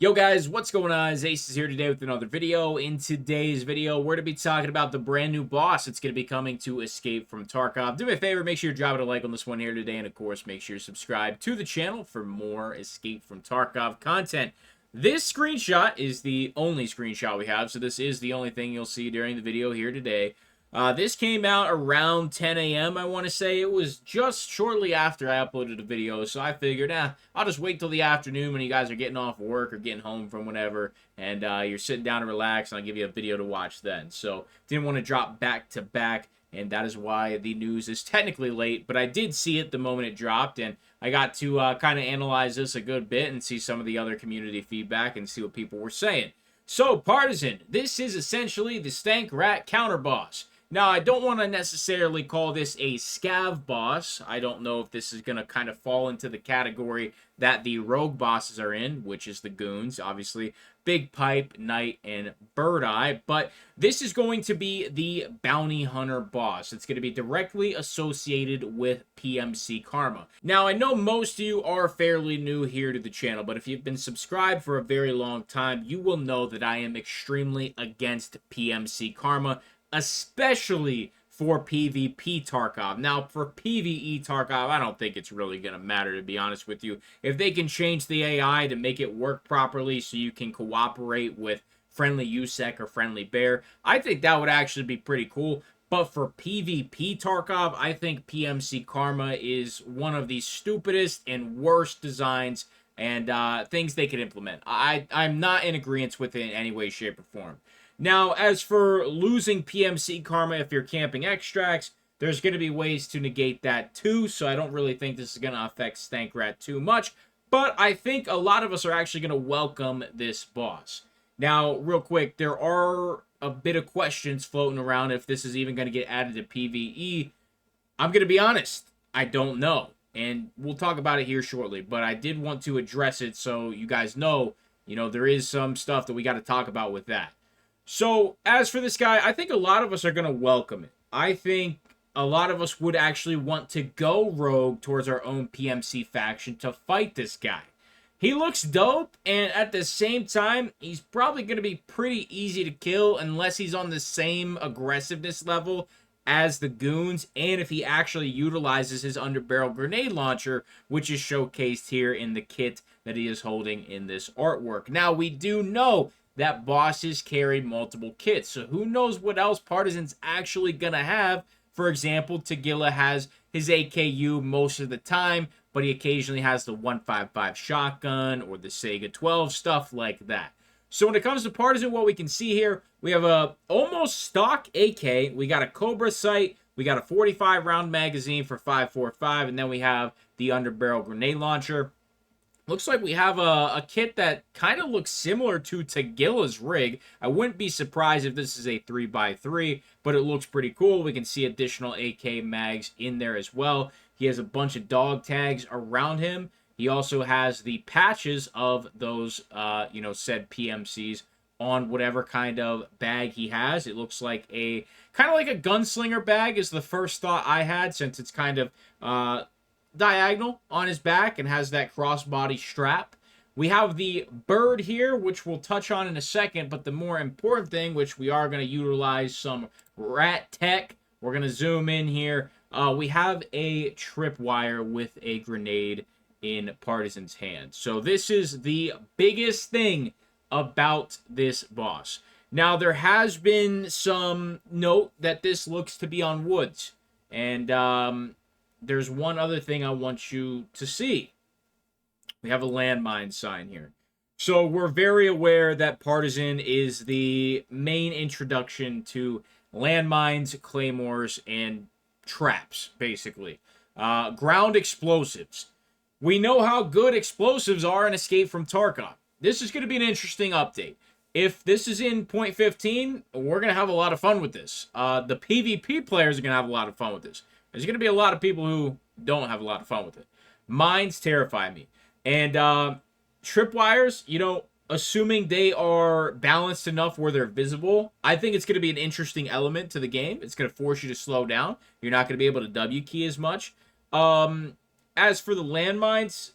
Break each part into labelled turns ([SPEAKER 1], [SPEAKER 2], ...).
[SPEAKER 1] Yo guys, what's going on? Acez here today with another video. In today's video, we're going to be talking about the brand new boss that's going to be coming to Escape from Tarkov. Do me a favor, make sure you drop it a like on this one here today, and of course, make sure you subscribe to the channel for more Escape from Tarkov content. This screenshot is the only screenshot we have, so this is the only thing you'll see during the video here today. This came out around 10 a.m., I want to say. It was just shortly after I uploaded the video, so I figured, I'll just wait till the afternoon when you guys are getting off work or getting home from whatever, and you're sitting down to relax, and I'll give you a video to watch then. So, didn't want to drop back to back, and that is why the news is technically late, but I did see it the moment it dropped, and I got to kind of analyze this a good bit and see some of the other community feedback and see what people were saying. So, Partisan, this is essentially the Stank Rat counter boss. Now, I don't want to necessarily call this a scav boss. I don't know if this is going to kind of fall into the category that the rogue bosses are in, which is the goons, obviously. Big Pipe, Knight, and Bird Eye. But this is going to be the bounty hunter boss. It's going to be directly associated with PMC Karma. Now, I know most of you are fairly new here to the channel, but if you've been subscribed for a very long time, you will know that I am extremely against PMC Karma, especially for PvP Tarkov. Now, for PvE Tarkov, I don't think it's really going to matter, to be honest with you. If they can change the AI to make it work properly so you can cooperate with friendly USEC or friendly bear, I think that would actually be pretty cool. But for PvP Tarkov, I think PMC Karma is one of the stupidest and worst designs and things they could implement. I'm not in agreement with it in any way, shape, or form. Now, as for losing PMC Karma if you're camping extracts, there's going to be ways to negate that too, so I don't really think this is going to affect Stank Rat too much, but I think a lot of us are actually going to welcome this boss. Now, real quick, there are a bit of questions floating around if this is even going to get added to PvE. I'm going to be honest, I don't know, and we'll talk about it here shortly, but I did want to address it so you guys know, there is some stuff that we got to talk about with that. So, as for this guy, I think a lot of us are going to welcome it. I think a lot of us would actually want to go rogue towards our own PMC faction to fight this guy. He looks dope, and at the same time, he's probably going to be pretty easy to kill unless he's on the same aggressiveness level as the goons, and if he actually utilizes his underbarrel grenade launcher, which is showcased here in the kit that he is holding in this artwork. Now, we do know that bosses carry multiple kits, so who knows what else Partisan's actually gonna have. For example, Tagilla has his AKU most of the time, but he occasionally has the 155 shotgun or the Sega 12, stuff like that. So when it comes to Partisan, what we can see here, we have a almost stock AK, we got a Cobra sight, we got a 45 round magazine for 5.45, and then we have the underbarrel grenade launcher. Looks like we have a kit that kind of looks similar to Tagilla's rig. I wouldn't be surprised if this is a 3x3, but it looks pretty cool. We can see additional AK mags in there as well. He has a bunch of dog tags around him. He also has the patches of those, said PMCs on whatever kind of bag he has. It looks like a gunslinger bag is the first thought I had, since it's kind of diagonal on his back and has that crossbody strap. We have the bird here, which we'll touch on in a second, but the more important thing, which we are going to utilize some rat tech, we're going to zoom in here. We have a tripwire with a grenade in Partisan's hand. So this is the biggest thing about this boss. Now, there has been some note that this looks to be on woods, and there's one other thing I want you to see. We have a landmine sign here. So we're very aware that Partisan is the main introduction to landmines, claymores, and traps, basically. Ground explosives. We know how good explosives are in Escape from Tarkov. This is going to be an interesting update. If this is in 0.15, we're going to have a lot of fun with this. The PvP players are going to have a lot of fun with this. There's going to be a lot of people who don't have a lot of fun with it. Mines terrify me. And tripwires, assuming they are balanced enough where they're visible, I think it's going to be an interesting element to the game. It's going to force you to slow down. You're not going to be able to W key as much. As for the landmines,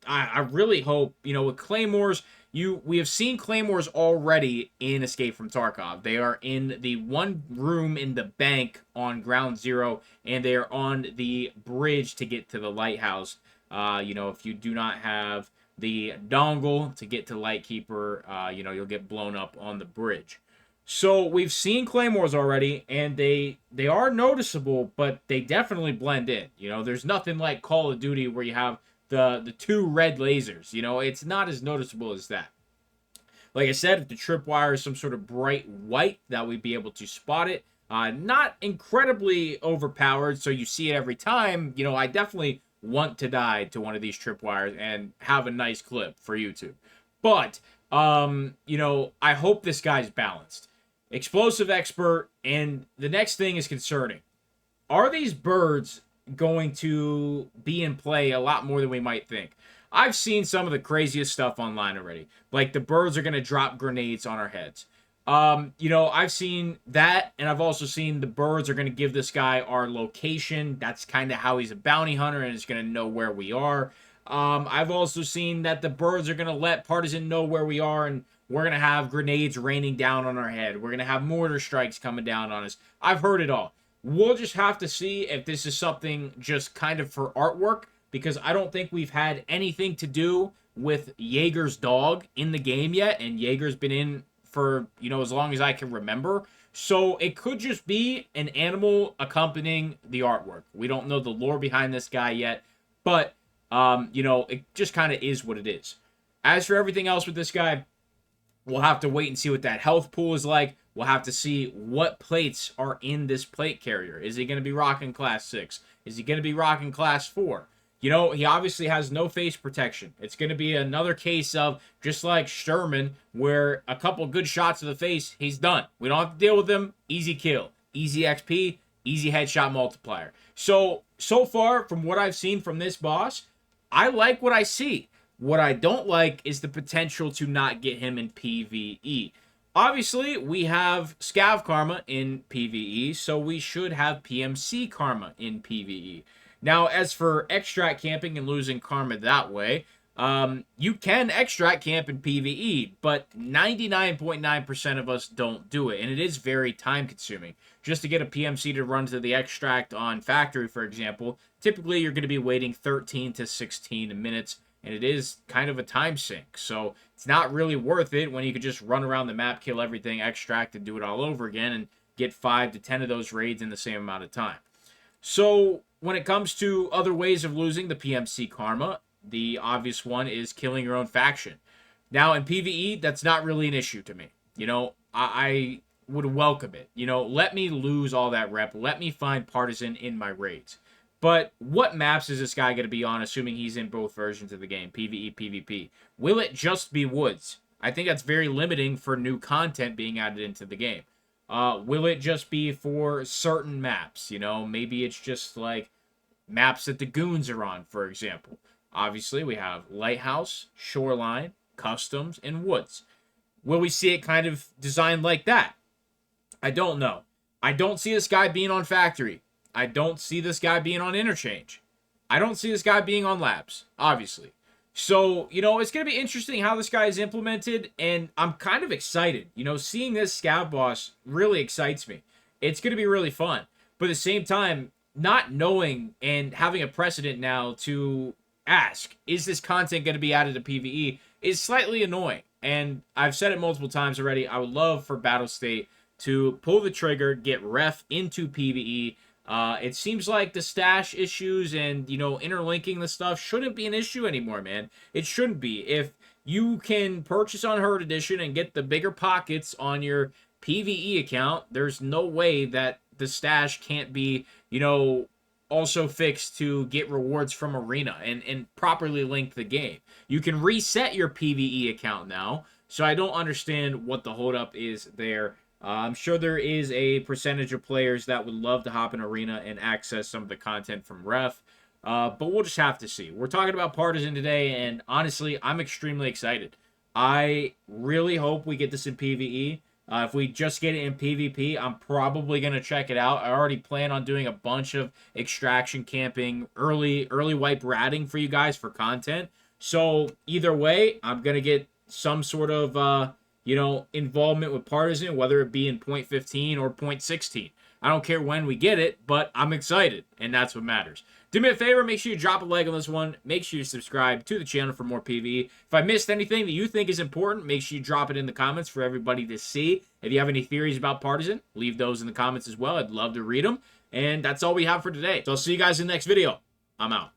[SPEAKER 1] I really hope, with Claymores, we have seen Claymores already in Escape from Tarkov. They are in the one room in the bank on Ground Zero, and they are on the bridge to get to the lighthouse. If you do not have the dongle to get to Lightkeeper, you'll get blown up on the bridge. So we've seen Claymores already, and they are noticeable, but they definitely blend in. There's nothing like Call of Duty where you have the two red lasers. It's not as noticeable as that. Like I said, if the tripwire is some sort of bright white, that we'd be able to spot it. Not incredibly overpowered, so you see it every time. I definitely want to die to one of these tripwires and have a nice clip for YouTube. But, I hope this guy's balanced. Explosive expert, and the next thing is concerning. Are these birds going to be in play a lot more than we might think? I've seen some of the craziest stuff online already. Like the birds are going to drop grenades on our heads. I've seen that, and I've also seen the birds are going to give this guy our location. That's kind of how he's a bounty hunter and is going to know where we are. I've also seen that the birds are going to let Partisan know where we are, and we're going to have grenades raining down on our head. We're going to have mortar strikes coming down on us. I've heard it all. We'll just have to see if this is something just kind of for artwork, because I don't think we've had anything to do with Jaeger's dog in the game yet, and Jaeger's been in for, as long as I can remember. So it could just be an animal accompanying the artwork. We don't know the lore behind this guy yet, but, it just kind of is what it is. As for everything else with this guy, we'll have to wait and see what that health pool is like. We'll have to see what plates are in this plate carrier. Is he going to be rocking class 6? Is he going to be rocking class 4? He obviously has no face protection. It's going to be another case of, just like Sherman, where a couple good shots to the face, he's done. We don't have to deal with him. Easy kill. Easy XP. Easy headshot multiplier. So far, from what I've seen from this boss, I like what I see. What I don't like is the potential to not get him in PvE. Obviously, we have Scav Karma in PvE, so we should have PMC Karma in PvE. Now, as for extract camping and losing Karma that way, you can extract camp in PvE, but 99.9% of us don't do it, and it is very time-consuming. Just to get a PMC to run to the extract on Factory, for example, typically you're going to be waiting 13 to 16 minutes, and it is kind of a time sink. So it's not really worth it when you could just run around the map, kill everything, extract, and do it all over again, and get 5 to 10 of those raids in the same amount of time. So when it comes to other ways of losing the PMC Karma, the obvious one is killing your own faction. Now, in PvE, that's not really an issue to me. I would welcome it. Let me lose all that rep. Let me find Partisan in my raids. But what maps is this guy going to be on, assuming he's in both versions of the game, PvE, PvP? Will it just be woods? I think that's very limiting for new content being added into the game. Will it just be for certain maps? Maybe it's just like maps that the goons are on, for example. Obviously, we have Lighthouse, Shoreline, Customs, and Woods. Will we see it kind of designed like that? I don't know. I don't see this guy being on Factory. I don't see this guy being on Interchange. I don't see this guy being on Labs, obviously. So, it's going to be interesting how this guy is implemented, and I'm kind of excited. Seeing this scav boss really excites me. It's going to be really fun. But at the same time, not knowing and having a precedent now to ask, is this content going to be added to PvE, is slightly annoying. And I've said it multiple times already. I would love for Battlestate to pull the trigger, get ref into PvE. It seems like the stash issues and, interlinking the stuff shouldn't be an issue anymore, man. It shouldn't be. If you can purchase on Herd Edition and get the bigger pockets on your PvE account, there's no way that the stash can't be, also fixed to get rewards from Arena and properly link the game. You can reset your PvE account now, so I don't understand what the holdup is there. I'm sure there is a percentage of players that would love to hop in Arena and access some of the content from Ref, but we'll just have to see. We're talking about Partisan today, and honestly, I'm extremely excited. I really hope we get this in PvE. If we just get it in PvP, I'm probably going to check it out. I already plan on doing a bunch of extraction camping, early wipe ratting for you guys for content. So either way, I'm going to get some sort of, involvement with Partisan, whether it be in point 15 or point 16. I don't care when we get it, but I'm excited, and that's what matters. Do me a favor, make sure you drop a like on this one. Make sure you subscribe to the channel for more PvE. If I missed anything that you think is important, make sure you drop it in the comments for everybody to see. If you have any theories about Partisan, leave those in the comments as well. I'd love to read them. And that's all we have for today. So I'll see you guys in the next video. I'm out.